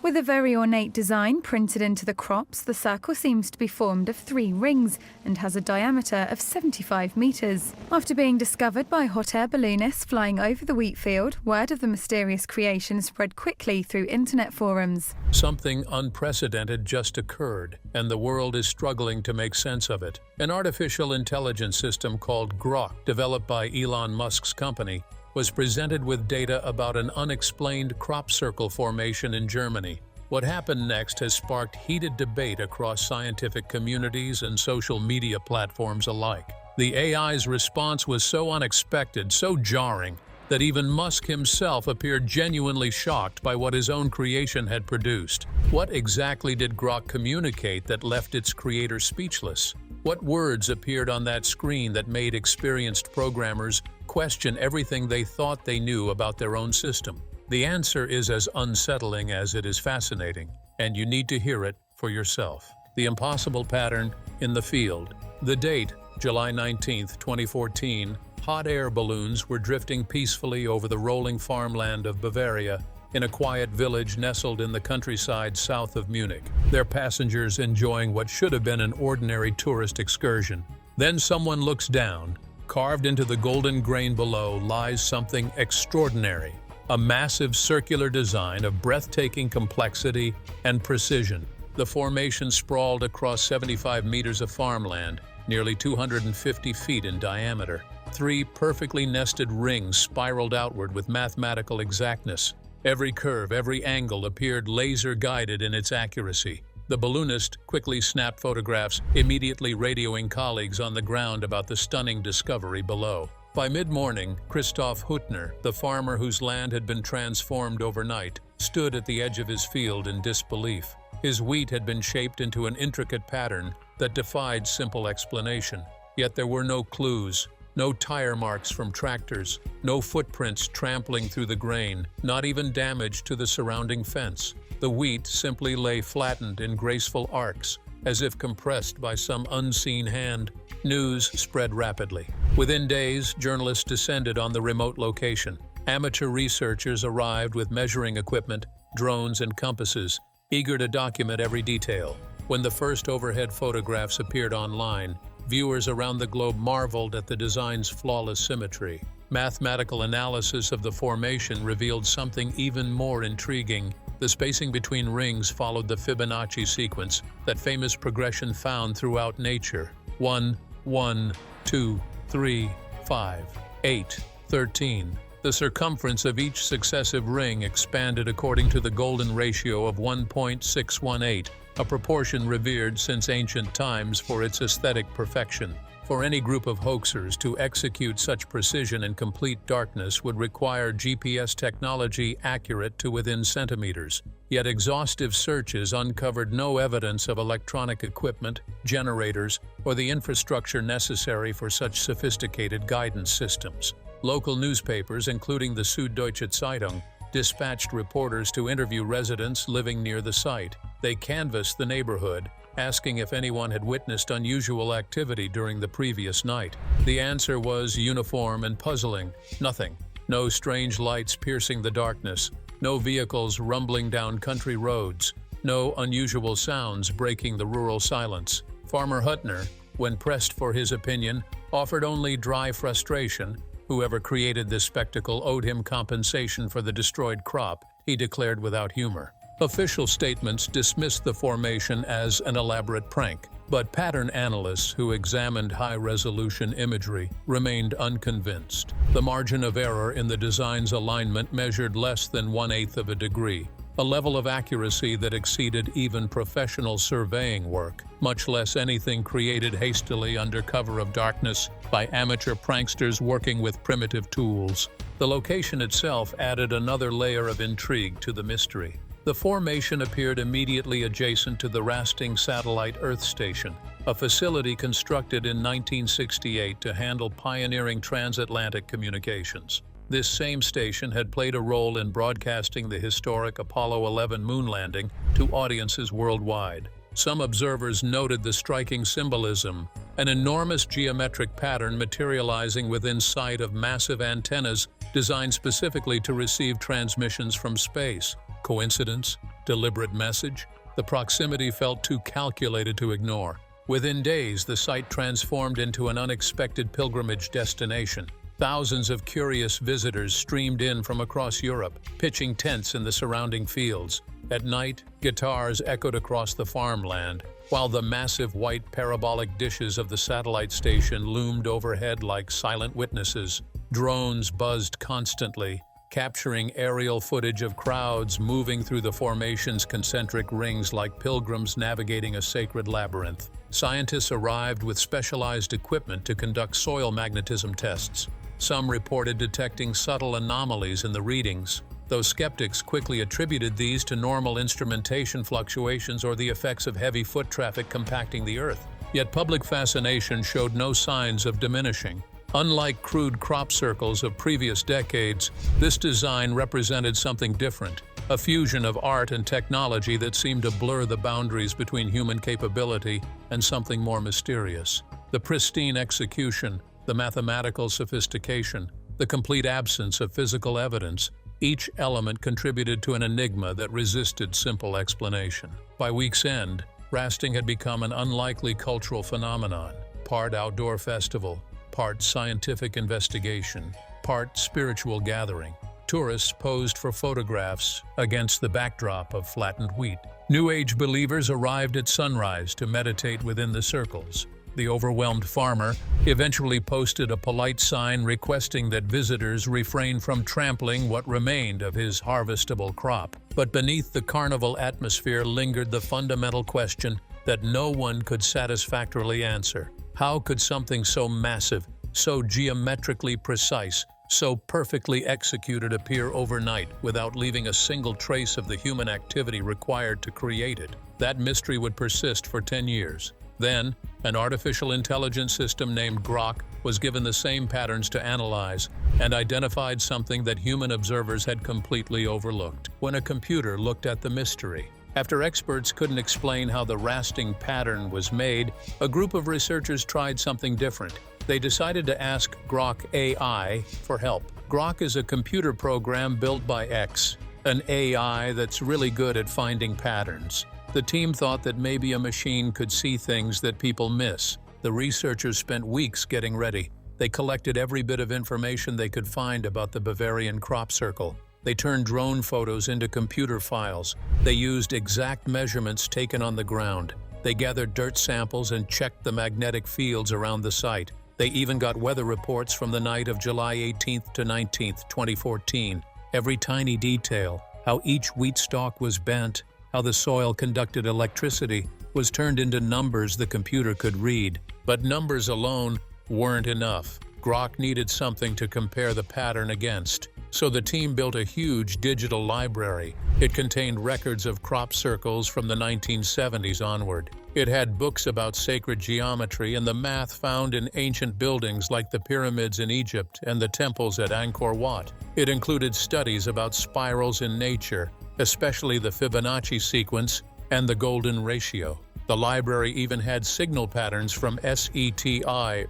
With a very ornate design printed into the crops, the circle seems to be formed of 3 rings and has a diameter of 75 meters. After being discovered by hot air balloonists flying over the wheat field, word of the mysterious creation spread quickly through internet forums. Something unprecedented just occurred, and the world is struggling to make sense of it. An artificial intelligence system called Grok, developed by Elon Musk's company, was presented with data about an unexplained crop circle formation in Germany. What happened next has sparked heated debate across scientific communities and social media platforms alike. The AI's response was so unexpected, so jarring, that even Musk himself appeared genuinely shocked by what his own creation had produced. What exactly did Grok communicate that left its creator speechless? What words appeared on that screen that made experienced programmers question everything they thought they knew about their own system? The answer is as unsettling as it is fascinating, and you need to hear it for yourself. The impossible pattern in the field. The date, July 19, 2014, hot air balloons were drifting peacefully over the rolling farmland of Bavaria in a quiet village nestled in the countryside south of Munich, their passengers enjoying what should have been an ordinary tourist excursion. Then someone looks down. Carved into the golden grain below lies something extraordinary, a massive circular design of breathtaking complexity and precision. The formation sprawled across 75 meters of farmland, nearly 250 feet in diameter. 3 perfectly nested rings spiraled outward with mathematical exactness. Every curve, every angle appeared laser-guided in its accuracy. The balloonist quickly snapped photographs, immediately radioing colleagues on the ground about the stunning discovery below. By mid-morning, Christoph Huttner, the farmer whose land had been transformed overnight, stood at the edge of his field in disbelief. His wheat had been shaped into an intricate pattern that defied simple explanation. Yet there were no clues. No tire marks from tractors, no footprints trampling through the grain, not even damage to the surrounding fence. The wheat simply lay flattened in graceful arcs, as if compressed by some unseen hand. News spread rapidly. Within days, journalists descended on the remote location. Amateur researchers arrived with measuring equipment, drones, and compasses, eager to document every detail. When the first overhead photographs appeared online, viewers around the globe marveled at the design's flawless symmetry. Mathematical analysis of the formation revealed something even more intriguing. The spacing between rings followed the Fibonacci sequence, that famous progression found throughout nature. 1, 1, 2, 3, 5, 8, 13. The circumference of each successive ring expanded according to the golden ratio of 1.618, a proportion revered since ancient times for its aesthetic perfection. For any group of hoaxers to execute such precision in complete darkness would require GPS technology accurate to within centimeters. Yet exhaustive searches uncovered no evidence of electronic equipment, generators, or the infrastructure necessary for such sophisticated guidance systems. Local newspapers, including the Süddeutsche Zeitung, dispatched reporters to interview residents living near the site. They canvassed the neighborhood, asking if anyone had witnessed unusual activity during the previous night. The answer was uniform and puzzling. Nothing. No strange lights piercing the darkness. No vehicles rumbling down country roads. No unusual sounds breaking the rural silence. Farmer Huttner, when pressed for his opinion, offered only dry frustration. Whoever created this spectacle owed him compensation for the destroyed crop, he declared without humor. Official statements dismissed the formation as an elaborate prank, but pattern analysts who examined high-resolution imagery remained unconvinced. The margin of error in the design's alignment measured less than 1/8 of a degree, a level of accuracy that exceeded even professional surveying work, much less anything created hastily under cover of darkness by amateur pranksters working with primitive tools. The location itself added another layer of intrigue to the mystery. The formation appeared immediately adjacent to the Rasting Satellite Earth Station, a facility constructed in 1968 to handle pioneering transatlantic communications. This same station had played a role in broadcasting the historic Apollo 11 moon landing to audiences worldwide. Some observers noted the striking symbolism, an enormous geometric pattern materializing within sight of massive antennas designed specifically to receive transmissions from space. Coincidence? Deliberate message? The proximity felt too calculated to ignore. Within days, the site transformed into an unexpected pilgrimage destination. Thousands of curious visitors streamed in from across Europe, pitching tents in the surrounding fields. At night, guitars echoed across the farmland, while the massive white parabolic dishes of the satellite station loomed overhead like silent witnesses. Drones buzzed constantly, capturing aerial footage of crowds moving through the formation's concentric rings like pilgrims navigating a sacred labyrinth. Scientists arrived with specialized equipment to conduct soil magnetism tests. Some reported detecting subtle anomalies in the readings, though skeptics quickly attributed these to normal instrumentation fluctuations or the effects of heavy foot traffic compacting the Earth. Yet public fascination showed no signs of diminishing. Unlike crude crop circles of previous decades, this design represented something different, a fusion of art and technology that seemed to blur the boundaries between human capability and something more mysterious. The pristine execution, the mathematical sophistication, the complete absence of physical evidence, each element contributed to an enigma that resisted simple explanation. By week's end, rasting had become an unlikely cultural phenomenon, part outdoor festival, part scientific investigation, part spiritual gathering. Tourists posed for photographs against the backdrop of flattened wheat. New Age believers arrived at sunrise to meditate within the circles. The overwhelmed farmer eventually posted a polite sign requesting that visitors refrain from trampling what remained of his harvestable crop. But beneath the carnival atmosphere lingered the fundamental question that no one could satisfactorily answer. How could something so massive, so geometrically precise, so perfectly executed appear overnight without leaving a single trace of the human activity required to create it? That mystery would persist for 10 years. Then, an artificial intelligence system named Grok was given the same patterns to analyze and identified something that human observers had completely overlooked. When a computer looked at the mystery, after experts couldn't explain how the rasting pattern was made, a group of researchers tried something different. They decided to ask Grok AI for help. Grok is a computer program built by X, an AI that's really good at finding patterns. The team thought that maybe a machine could see things that people miss. The researchers spent weeks getting ready. They collected every bit of information they could find about the Bavarian crop circle. They turned drone photos into computer files. They used exact measurements taken on the ground. They gathered dirt samples and checked the magnetic fields around the site. They even got weather reports from the night of July 18th to 19th, 2014. Every tiny detail, how each wheat stalk was bent, how the soil conducted electricity, was turned into numbers the computer could read. But numbers alone weren't enough. Grok needed something to compare the pattern against. So the team built a huge digital library. It contained records of crop circles from the 1970s onward. It had books about sacred geometry and the math found in ancient buildings like the pyramids in Egypt and the temples at Angkor Wat. It included studies about spirals in nature, especially the Fibonacci sequence and the golden ratio. The library even had signal patterns from SETI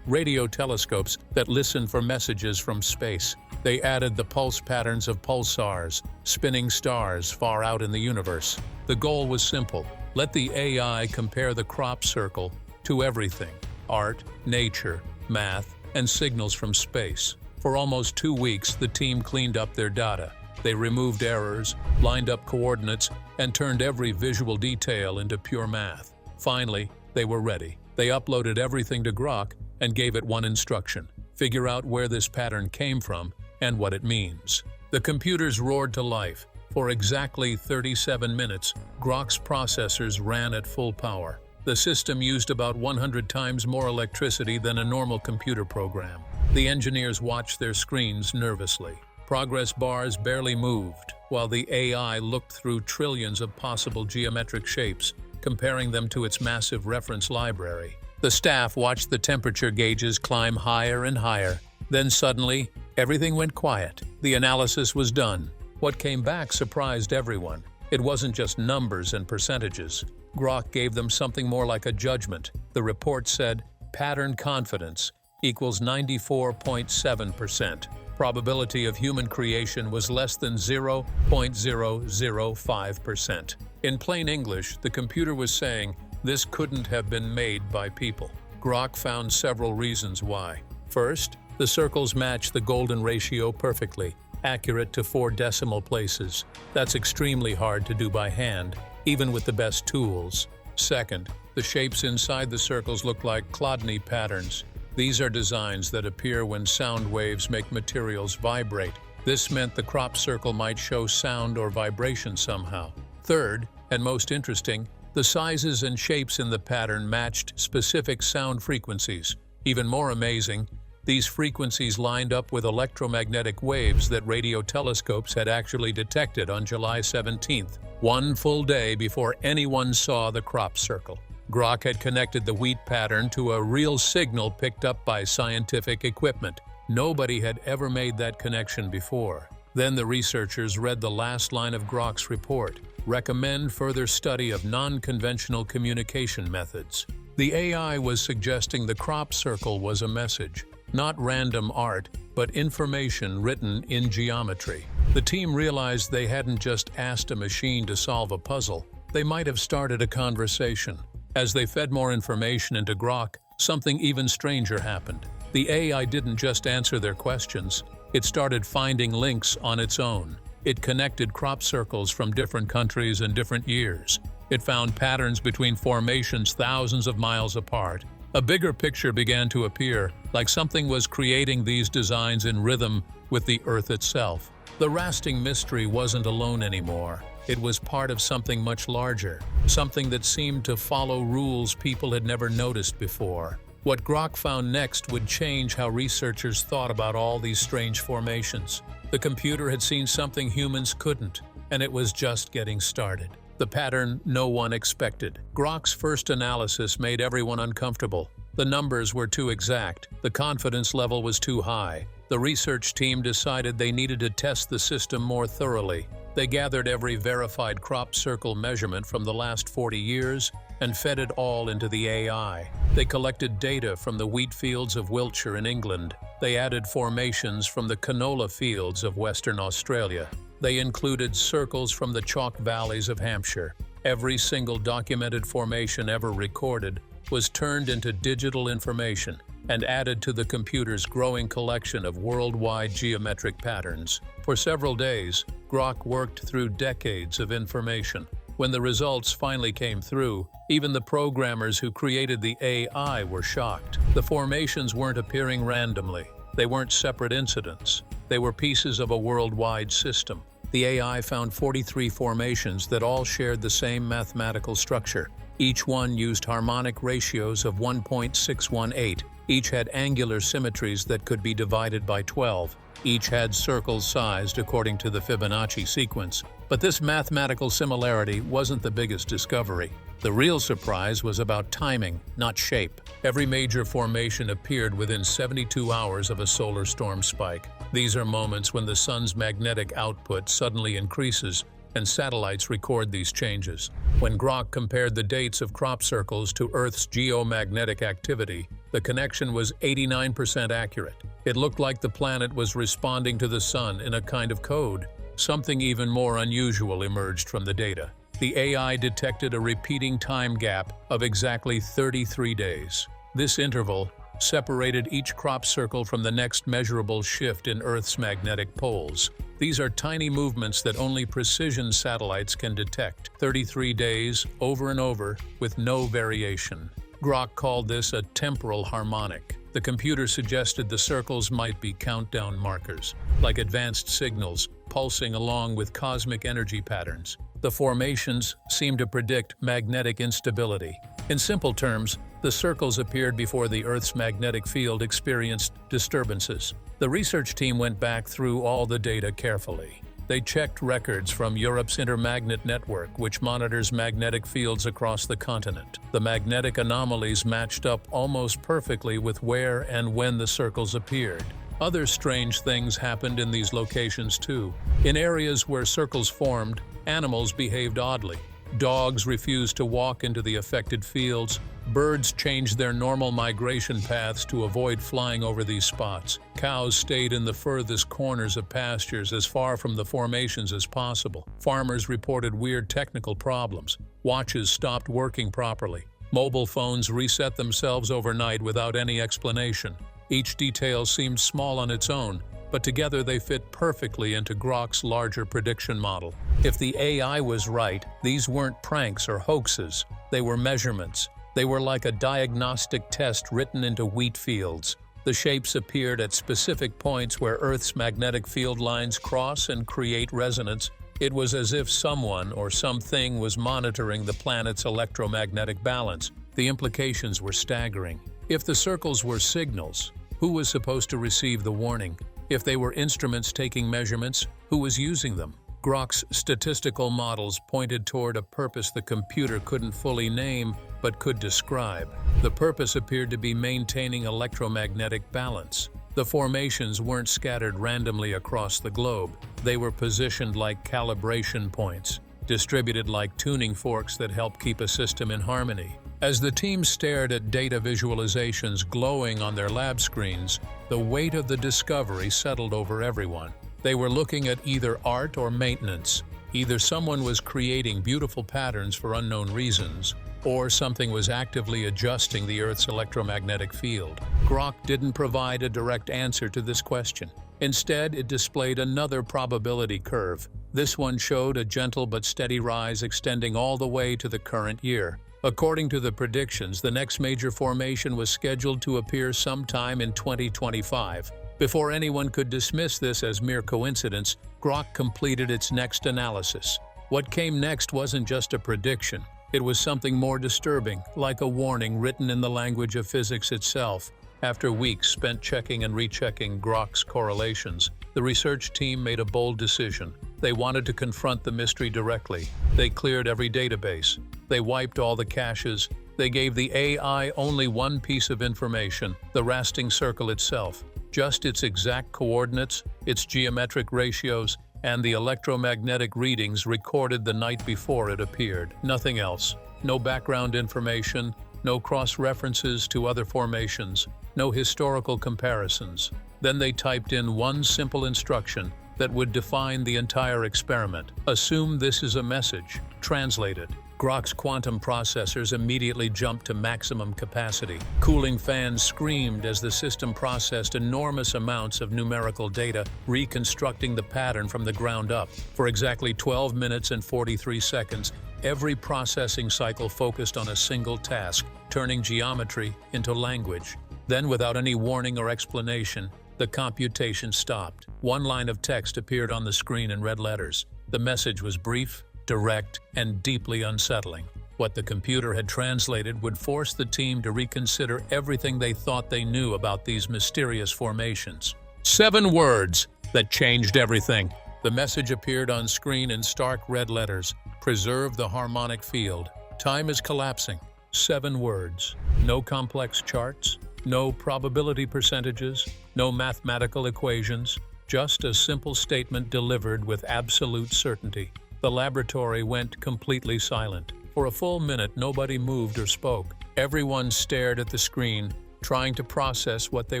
radio telescopes that listened for messages from space. They added the pulse patterns of pulsars, spinning stars far out in the universe. The goal was simple: let the AI compare the crop circle to everything: art, nature, math, and signals from space. For almost 2 weeks, the team cleaned up their data. They removed errors, lined up coordinates, and turned every visual detail into pure math. Finally, they were ready. They uploaded everything to Grok and gave it one instruction: figure out where this pattern came from and what it means. The computers roared to life. For exactly 37 minutes, Grok's processors ran at full power. The system used about 100 times more electricity than a normal computer program. The engineers watched their screens nervously. Progress bars barely moved, while the AI looked through trillions of possible geometric shapes, comparing them to its massive reference library. The staff watched the temperature gauges climb higher and higher. Then suddenly, everything went quiet. The analysis was done. What came back surprised everyone. It wasn't just numbers and percentages. Grok gave them something more like a judgment. The report said, pattern confidence equals 94.7%. Probability of human creation was less than 0.005%. In plain English, the computer was saying this couldn't have been made by people. Grok found several reasons why. First, the circles match the golden ratio perfectly, accurate to 4 decimal places. That's extremely hard to do by hand, even with the best tools. Second, the shapes inside the circles look like Chladni patterns. These are designs that appear when sound waves make materials vibrate. This meant the crop circle might show sound or vibration somehow. Third, and most interesting, the sizes and shapes in the pattern matched specific sound frequencies. Even more amazing, these frequencies lined up with electromagnetic waves that radio telescopes had actually detected on July 17th, one full day before anyone saw the crop circle. Grok had connected the wheat pattern to a real signal picked up by scientific equipment. Nobody had ever made that connection before. Then the researchers read the last line of Grok's report: recommend further study of non-conventional communication methods. The AI was suggesting the crop circle was a message, not random art, but information written in geometry. The team realized they hadn't just asked a machine to solve a puzzle. They might have started a conversation. As they fed more information into Grok, something even stranger happened. The AI didn't just answer their questions. It started finding links on its own. It connected crop circles from different countries and different years. It found patterns between formations thousands of miles apart. A bigger picture began to appear, like something was creating these designs in rhythm with the Earth itself. The rasping mystery wasn't alone anymore. It was part of something much larger, something that seemed to follow rules people had never noticed before. What Grok found next would change how researchers thought about all these strange formations. The computer had seen something humans couldn't, and it was just getting started. The pattern no one expected. Grok's first analysis made everyone uncomfortable. The numbers were too exact. The confidence level was too high. The research team decided they needed to test the system more thoroughly. They gathered every verified crop circle measurement from the last 40 years and fed it all into the AI. They collected data from the wheat fields of Wiltshire in England. They added formations from the canola fields of Western Australia. They included circles from the chalk valleys of Hampshire. Every single documented formation ever recorded was turned into digital information and added to the computer's growing collection of worldwide geometric patterns. For several days, Grok worked through decades of information. When the results finally came through, even the programmers who created the AI were shocked. The formations weren't appearing randomly. They weren't separate incidents. They were pieces of a worldwide system. The AI found 43 formations that all shared the same mathematical structure. Each one used harmonic ratios of 1.618. Each had angular symmetries that could be divided by 12. Each had circles sized according to the Fibonacci sequence. But this mathematical similarity wasn't the biggest discovery. The real surprise was about timing, not shape. Every major formation appeared within 72 hours of a solar storm spike. These are moments when the sun's magnetic output suddenly increases, and satellites record these changes. When Grok compared the dates of crop circles to Earth's geomagnetic activity, the connection was 89% accurate. It looked like the planet was responding to the sun in a kind of code. Something even more unusual emerged from the data. The AI detected a repeating time gap of exactly 33 days. This interval separated each crop circle from the next measurable shift in Earth's magnetic poles. These are tiny movements that only precision satellites can detect. 33 days, over and over, with no variation. Grok called this a temporal harmonic. The computer suggested the circles might be countdown markers, like advanced signals pulsing along with cosmic energy patterns. The formations seemed to predict magnetic instability. In simple terms, the circles appeared before the Earth's magnetic field experienced disturbances. The research team went back through all the data carefully. They checked records from Europe's Intermagnet network, which monitors magnetic fields across the continent. The magnetic anomalies matched up almost perfectly with where and when the circles appeared. Other strange things happened in these locations too. In areas where circles formed, animals behaved oddly. Dogs refused to walk into the affected fields. Birds changed their normal migration paths to avoid flying over these spots. Cows stayed in the furthest corners of pastures as far from the formations as possible. Farmers reported weird technical problems. Watches stopped working properly. Mobile phones reset themselves overnight without any explanation. Each detail seemed small on its own, but together they fit perfectly into Grok's larger prediction model. If the AI was right, these weren't pranks or hoaxes. They were measurements. They were like a diagnostic test written into wheat fields. The shapes appeared at specific points where Earth's magnetic field lines cross and create resonance. It was as if someone or something was monitoring the planet's electromagnetic balance. The implications were staggering. If the circles were signals, who was supposed to receive the warning? If they were instruments taking measurements, who was using them? Grok's statistical models pointed toward a purpose the computer couldn't fully name but could describe. The purpose appeared to be maintaining electromagnetic balance. The formations weren't scattered randomly across the globe. They were positioned like calibration points, distributed like tuning forks that help keep a system in harmony. As the team stared at data visualizations glowing on their lab screens, the weight of the discovery settled over everyone. They were looking at either art or maintenance. Either someone was creating beautiful patterns for unknown reasons, or something was actively adjusting the Earth's electromagnetic field. Grok didn't provide a direct answer to this question. Instead, it displayed another probability curve. This one showed a gentle but steady rise extending all the way to the current year. According to the predictions, the next major formation was scheduled to appear sometime in 2025. Before anyone could dismiss this as mere coincidence, Grok completed its next analysis. What came next wasn't just a prediction. It was something more disturbing, like a warning written in the language of physics itself. After weeks spent checking and rechecking Grok's correlations, the research team made a bold decision. They wanted to confront the mystery directly. They cleared every database. They wiped all the caches. They gave the AI only one piece of information, the resting circle itself. Just its exact coordinates, its geometric ratios, and the electromagnetic readings recorded the night before it appeared. Nothing else. No background information, no cross-references to other formations, no historical comparisons. Then they typed in one simple instruction that would define the entire experiment. Assume this is a message. Translate it. Grok's quantum processors immediately jumped to maximum capacity. Cooling fans screamed as the system processed enormous amounts of numerical data, reconstructing the pattern from the ground up. For exactly 12 minutes and 43 seconds, every processing cycle focused on a single task, turning geometry into language. Then, without any warning or explanation, the computation stopped. One line of text appeared on the screen in red letters. The message was brief, direct, and deeply unsettling. What the computer had translated would force the team to reconsider everything they thought they knew about these mysterious formations. 7 words that changed everything. The message appeared on screen in stark red letters. Preserve the harmonic field. Time is collapsing. 7 words. No complex charts, no probability percentages, no mathematical equations, just a simple statement delivered with absolute certainty. The laboratory went completely silent. For a full minute, nobody moved or spoke. Everyone stared at the screen, trying to process what they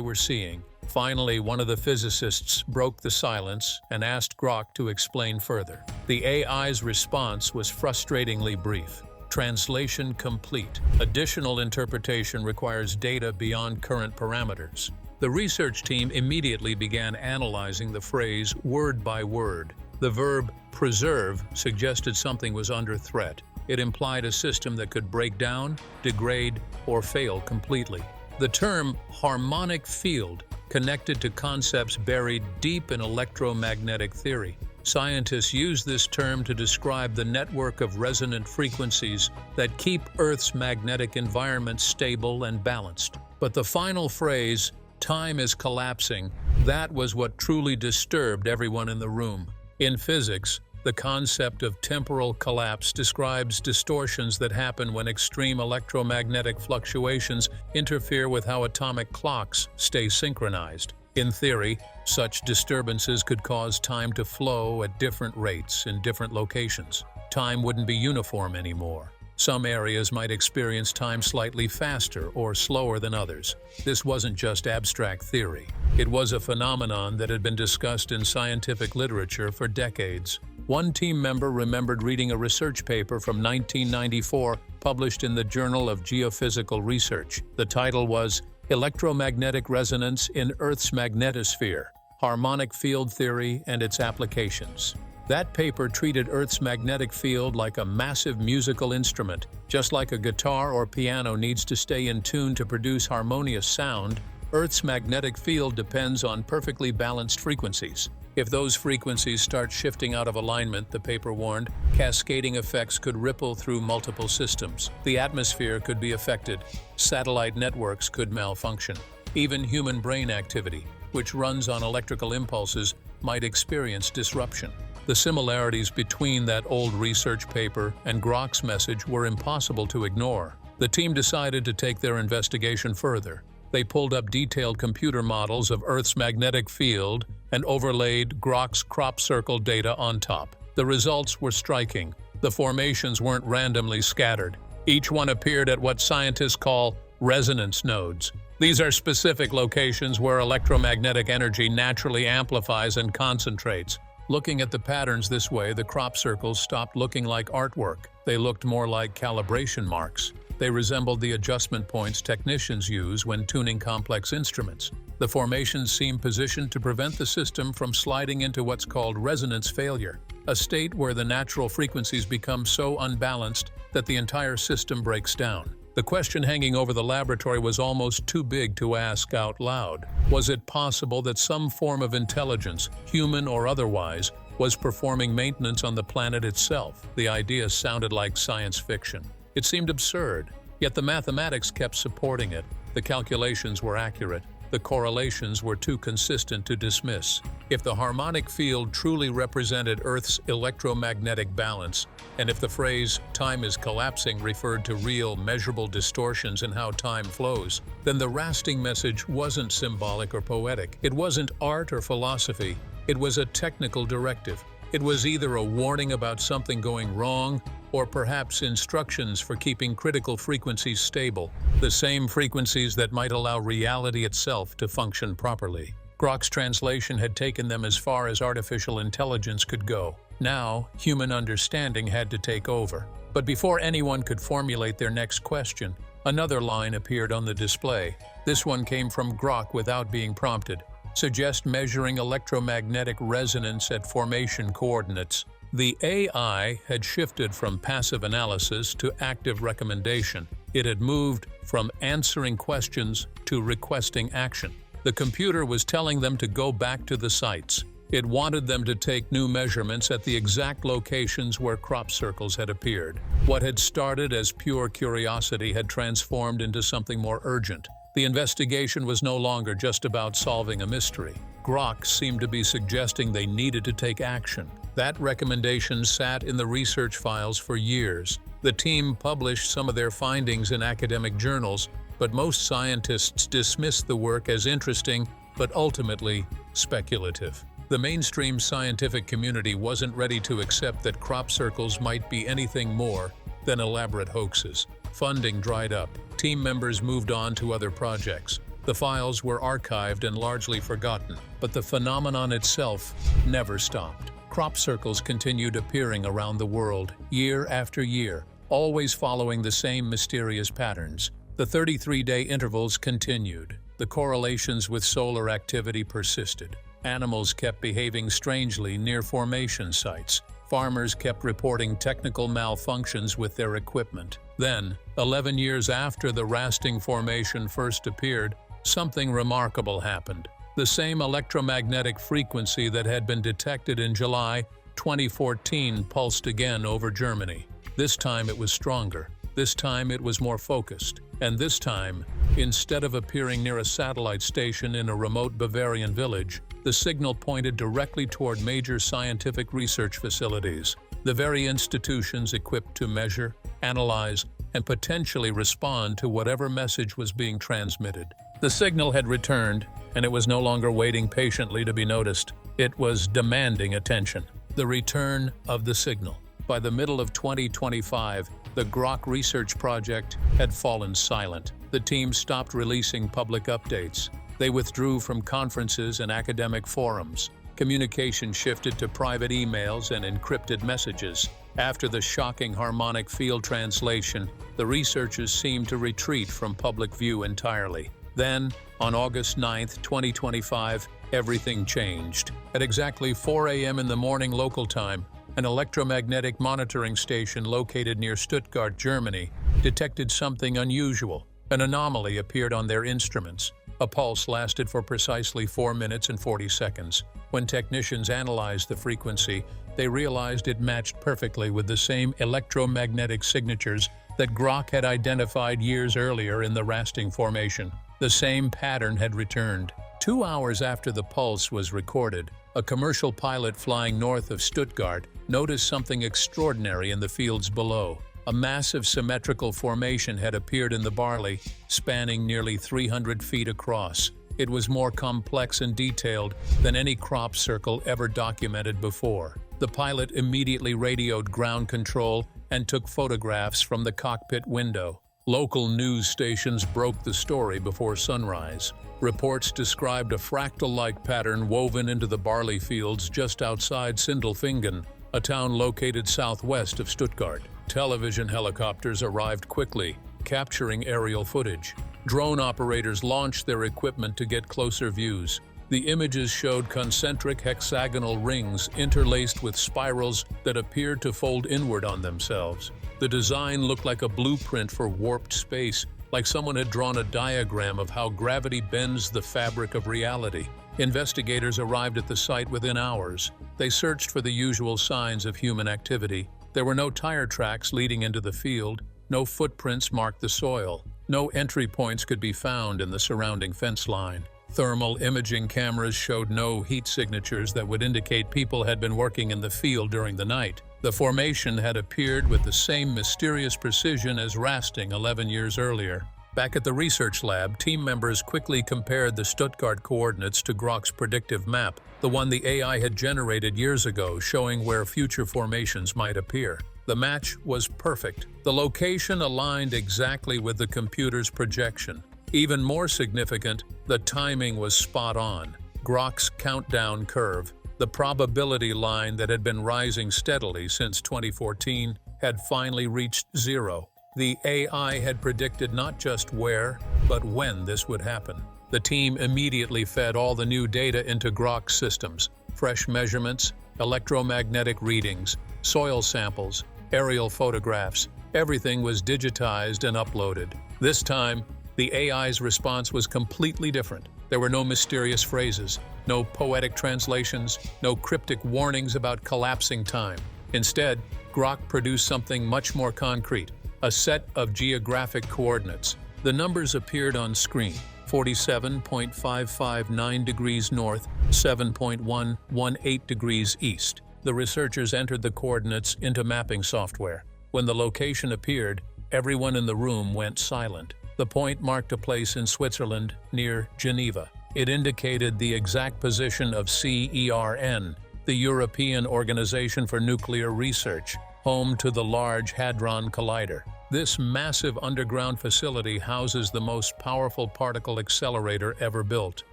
were seeing. Finally, one of the physicists broke the silence and asked Grok to explain further. The AI's response was frustratingly brief. Translation complete. Additional interpretation requires data beyond current parameters. The research team immediately began analyzing the phrase word by word. The verb preserve suggested something was under threat. It implied a system that could break down, degrade, or fail completely. The term harmonic field connected to concepts buried deep in electromagnetic theory. Scientists use this term to describe the network of resonant frequencies that keep Earth's magnetic environment stable and balanced. But the final phrase, time is collapsing, that was what truly disturbed everyone in the room. In physics, the concept of temporal collapse describes distortions that happen when extreme electromagnetic fluctuations interfere with how atomic clocks stay synchronized. In theory, such disturbances could cause time to flow at different rates in different locations. time wouldn't be uniform anymore. Some areas might experience time slightly faster or slower than others. This wasn't just abstract theory. It was a phenomenon that had been discussed in scientific literature for decades. One team member remembered reading a research paper from 1994 published in the Journal of Geophysical Research. The title was Electromagnetic Resonance in Earth's Magnetosphere: Harmonic Field Theory and Its Applications. That paper treated Earth's magnetic field like a massive musical instrument. Just like a guitar or piano needs to stay in tune to produce harmonious sound, Earth's magnetic field depends on perfectly balanced frequencies. If those frequencies start shifting out of alignment, the paper warned, cascading effects could ripple through multiple systems. The atmosphere could be affected, satellite networks could malfunction. Even human brain activity, which runs on electrical impulses, might experience disruption. The similarities between that old research paper and Grok's message were impossible to ignore. The team decided to take their investigation further. They pulled up detailed computer models of Earth's magnetic field and overlaid Grok's crop circle data on top. The results were striking. The formations weren't randomly scattered. Each one appeared at what scientists call resonance nodes. These are specific locations where electromagnetic energy naturally amplifies and concentrates. Looking at the patterns this way, the crop circles stopped looking like artwork. They looked more like calibration marks. They resembled the adjustment points technicians use when tuning complex instruments. The formations seemed positioned to prevent the system from sliding into what's called resonance failure, a state where the natural frequencies become so unbalanced that the entire system breaks down. The question hanging over the laboratory was almost too big to ask out loud. Was it possible that some form of intelligence, human or otherwise, was performing maintenance on the planet itself? The idea sounded like science fiction. It seemed absurd, yet the mathematics kept supporting it. The calculations were accurate. The correlations were too consistent to dismiss. If the harmonic field truly represented Earth's electromagnetic balance, and if the phrase "time is collapsing" referred to real, measurable distortions in how time flows, then the Rasting message wasn't symbolic or poetic. It wasn't art or philosophy. It was a technical directive. It was either a warning about something going wrong, or perhaps instructions for keeping critical frequencies stable, the same frequencies that might allow reality itself to function properly. Grok's translation had taken them as far as artificial intelligence could go. Now, human understanding had to take over. But before anyone could formulate their next question, another line appeared on the display. This one came from Grok without being prompted. Suggest measuring electromagnetic resonance at formation coordinates. The AI had shifted from passive analysis to active recommendation. It had moved from answering questions to requesting action. The computer was telling them to go back to the sites. It wanted them to take new measurements at the exact locations where crop circles had appeared. What had started as pure curiosity had transformed into something more urgent. The investigation was no longer just about solving a mystery. Grok seemed to be suggesting they needed to take action. That recommendation sat in the research files for years. The team published some of their findings in academic journals, but most scientists dismissed the work as interesting, but ultimately speculative. The mainstream scientific community wasn't ready to accept that crop circles might be anything more than elaborate hoaxes. Funding dried up. Team members moved on to other projects. The files were archived and largely forgotten, but the phenomenon itself never stopped. Crop circles continued appearing around the world, year after year, always following the same mysterious patterns. The 33-day intervals continued. The correlations with solar activity persisted. Animals kept behaving strangely near formation sites. Farmers kept reporting technical malfunctions with their equipment. Then, 11 years after the Rasting Formation first appeared, something remarkable happened. The same electromagnetic frequency that had been detected in July 2014 pulsed again over Germany. This time it was stronger. This time it was more focused. And this time, instead of appearing near a satellite station in a remote Bavarian village, the signal pointed directly toward major scientific research facilities, the very institutions equipped to measure, analyze, and potentially respond to whatever message was being transmitted. The signal had returned, and it was no longer waiting patiently to be noticed. It was demanding attention. The return of the signal. By the middle of 2025, the Grok research project had fallen silent. The team stopped releasing public updates. They withdrew from conferences and academic forums. Communication shifted to private emails and encrypted messages. After the shocking harmonic field translation, the researchers seemed to retreat from public view entirely. Then, on August 9, 2025, everything changed. At exactly 4 a.m. in the morning local time, an electromagnetic monitoring station located near Stuttgart, Germany, detected something unusual. An anomaly appeared on their instruments. A pulse lasted for precisely 4 minutes and 40 seconds. When technicians analyzed the frequency, they realized it matched perfectly with the same electromagnetic signatures that Grok had identified years earlier in the Rasting Formation. The same pattern had returned. 2 hours after the pulse was recorded, a commercial pilot flying north of Stuttgart noticed something extraordinary in the fields below. A massive symmetrical formation had appeared in the barley, spanning nearly 300 feet across. It was more complex and detailed than any crop circle ever documented before. The pilot immediately radioed ground control and took photographs from the cockpit window. Local news stations broke the story before sunrise. Reports described a fractal-like pattern woven into the barley fields just outside Sindelfingen, a town located southwest of Stuttgart. Television helicopters arrived quickly, capturing aerial footage. Drone operators launched their equipment to get closer views. The images showed concentric hexagonal rings interlaced with spirals that appeared to fold inward on themselves. The design looked like a blueprint for warped space, like someone had drawn a diagram of how gravity bends the fabric of reality. Investigators arrived at the site within hours. They searched for the usual signs of human activity. There were no tire tracks leading into the field, no footprints marked the soil. No entry points could be found in the surrounding fence line. Thermal imaging cameras showed no heat signatures that would indicate people had been working in the field during the night. The formation had appeared with the same mysterious precision as Rasting 11 years earlier. Back at the research lab, team members quickly compared the Stuttgart coordinates to Grok's predictive map, the one the AI had generated years ago, showing where future formations might appear. The match was perfect. The location aligned exactly with the computer's projection. Even more significant, the timing was spot on. Grok's countdown curve, the probability line that had been rising steadily since 2014, had finally reached zero. The AI had predicted not just where, but when this would happen. The team immediately fed all the new data into Grok's systems: fresh measurements, electromagnetic readings, soil samples, aerial photographs. Everything was digitized and uploaded. This time, the AI's response was completely different. There were no mysterious phrases, no poetic translations, no cryptic warnings about collapsing time. Instead, Grok produced something much more concrete: a set of geographic coordinates. The numbers appeared on screen: 47.559 degrees north, 7.118 degrees east. The researchers entered the coordinates into mapping software. When the location appeared, everyone in the room went silent. The point marked a place in Switzerland, near Geneva. It indicated the exact position of CERN, the European Organization for Nuclear Research, home to the Large Hadron Collider. This massive underground facility houses the most powerful particle accelerator ever built.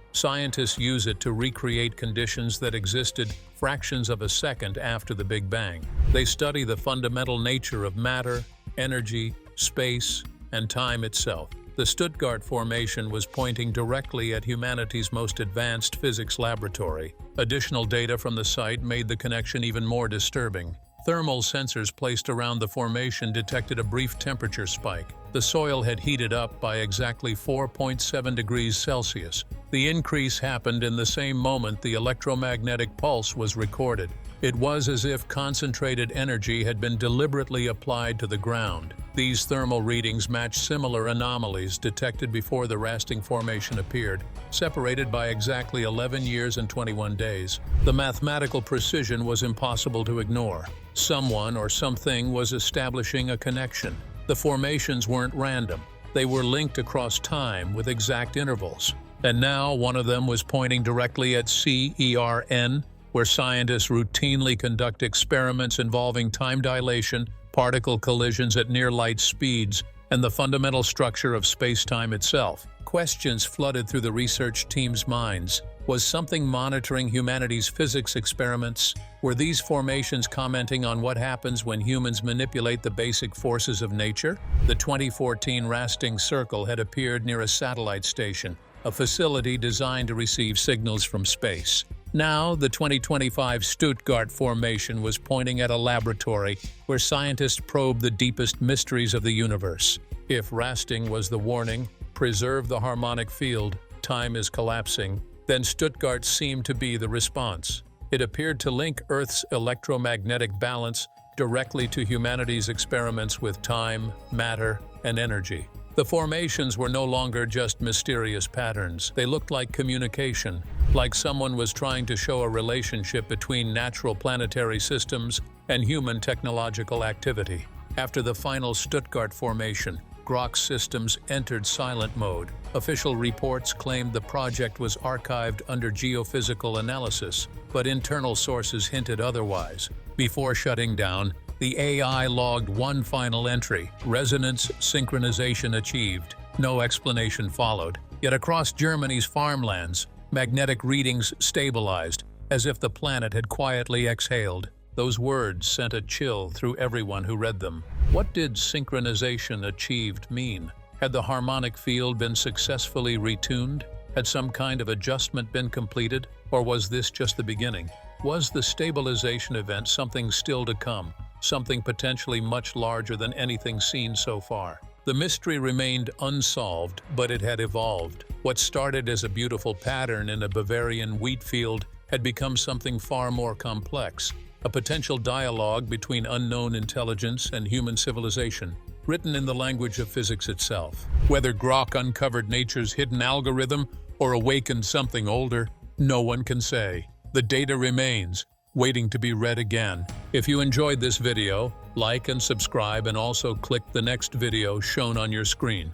Scientists use it to recreate conditions that existed fractions of a second after the Big Bang. They study the fundamental nature of matter, energy, space, and time itself. The Stuttgart formation was pointing directly at humanity's most advanced physics laboratory. Additional data from the site made the connection even more disturbing. Thermal sensors placed around the formation detected a brief temperature spike. The soil had heated up by exactly 4.7 degrees Celsius. The increase happened in the same moment the electromagnetic pulse was recorded. It was as if concentrated energy had been deliberately applied to the ground. These thermal readings match similar anomalies detected before the Rasting Formation appeared, separated by exactly 11 years and 21 days. The mathematical precision was impossible to ignore. Someone or something was establishing a connection. The formations weren't random. They were linked across time with exact intervals. And now one of them was pointing directly at CERN, where scientists routinely conduct experiments involving time dilation, particle collisions at near-light speeds, and the fundamental structure of space-time itself. Questions flooded through the research team's minds. Was something monitoring humanity's physics experiments? Were these formations commenting on what happens when humans manipulate the basic forces of nature? The 2014 Rasting Circle had appeared near a satellite station, a facility designed to receive signals from space. Now, the 2025 Stuttgart formation was pointing at a laboratory where scientists probe the deepest mysteries of the universe. If Rasting was the warning, preserve the harmonic field, time is collapsing, then Stuttgart seemed to be the response. It appeared to link Earth's electromagnetic balance directly to humanity's experiments with time, matter, and energy. The formations were no longer just mysterious patterns. They looked like communication, like someone was trying to show a relationship between natural planetary systems and human technological activity. After the final Stuttgart formation, Grok systems entered silent mode. Official reports claimed the project was archived under geophysical analysis, but internal sources hinted otherwise. Before shutting down, the AI logged one final entry: resonance synchronization achieved. No explanation followed. Yet across Germany's farmlands, magnetic readings stabilized, as if the planet had quietly exhaled. Those words sent a chill through everyone who read them. What did synchronization achieved mean? Had the harmonic field been successfully retuned? Had some kind of adjustment been completed? Or was this just the beginning? Was the stabilization event something still to come? Something potentially much larger than anything seen so far? The mystery remained unsolved, but it had evolved. What started as a beautiful pattern in a Bavarian wheat field had become something far more complex. A potential dialogue between unknown intelligence and human civilization, written in the language of physics itself. Whether Grok uncovered nature's hidden algorithm or awakened something older, no one can say. The data remains, waiting to be read again. If you enjoyed this video, like and subscribe, and also click the next video shown on your screen.